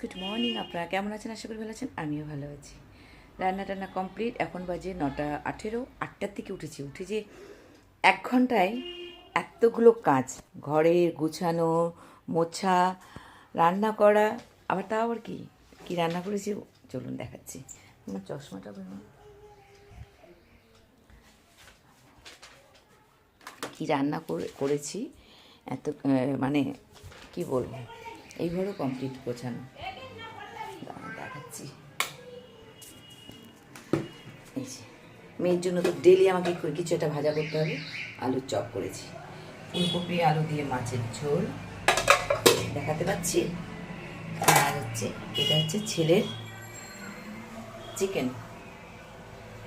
Good morning. আপনারা কেমন আছেন? আশা করি ভালো আছেন। আমিও ভালো আছি। রান্না টান্না কমপ্লিট। এখন বাজে 9:18। 8টার থেকে উঠেছি। উঠে যে 1 ঘন্টায় এতগুলো কাজ, ঘরের গুছানো, মোছা, রান্না করা, আবার তাও আবার কি কি রান্না করেছি চলুন দেখাচ্ছি। আমার চশমাটা কি রান্না করেছি এত মানে কি বলবো, এইভাবে কমপ্লিট গোছানো দেখাচ্ছি। এই যে মেয়ের জন্য তো ডেলি আমাকে কিছু একটা ভাজা করতে হবে। আলুর চপ করেছি, ফুলকপি আলু দিয়ে মাছের ঝোল দেখাতে পাচ্ছি। আর এটা হচ্ছে ছেলের চিকেন,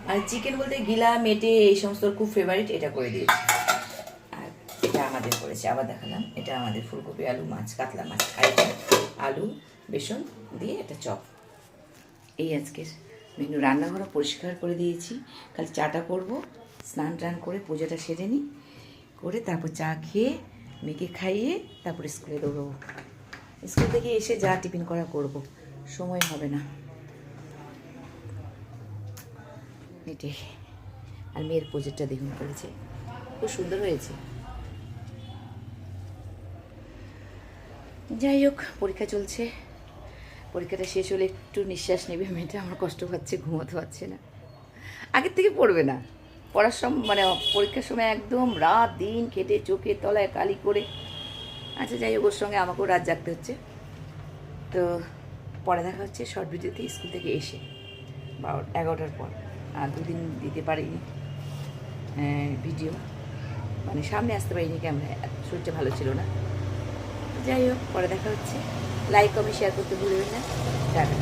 মানে চিকেন বলতে গিলা মেটে এই সমস্ত খুব ফেভারিট, এটা করে দিয়েছি। আর এটা আমাদের করেছে, আবার দেখালাম, এটা আমাদের ফুলকপি আলু মাছ, কাতলা মাছ, আর এটা আলু বেসন দিয়ে এটা চপ। এই আজকের মেনু। রান্নাঘরও পরিষ্কার করে দিয়েছি, খালি চাটা করবো। স্নান টান করে পূজাটা সেরে নিই, করে তারপর চা খেয়ে মেয়েকে খাইয়ে তারপরে স্কুলে দৌড়বো। স্কুল থেকে এসে যা টিফিন করা করব, সময় হবে না এটাই। আর মেয়ের প্রজেক্টটা দেখুন করেছে, খুব সুন্দর হয়েছে। যাই হোক, পরীক্ষা চলছে। পরীক্ষাটা শেষ হলে একটু নিঃশ্বাস নেবে মেয়েটা। আমার কষ্ট পাচ্ছে, ঘুমোতে পারছে না। আগের থেকে পড়বে না, পড়ার মানে পরীক্ষার সময় একদম রাত দিন খেটে চোখের তলায় কালি করে। আচ্ছা যাই হোক, ওর সঙ্গে আমাকেও রাত জাগতে হচ্ছে। তো পরে দেখা হচ্ছে শর্ট ভিডিওতে স্কুল থেকে এসে 11টার পর। আর 2 দিন দিতে পারিনি ভিডিও, মানে সামনে আসতে পারিনি, ক্যামেরায় শরীরটা ভালো ছিল না। যাই হোক, পরে দেখা হচ্ছে। লাইক কমেন্ট শেয়ার করতে ভুলবেন না। টাটা।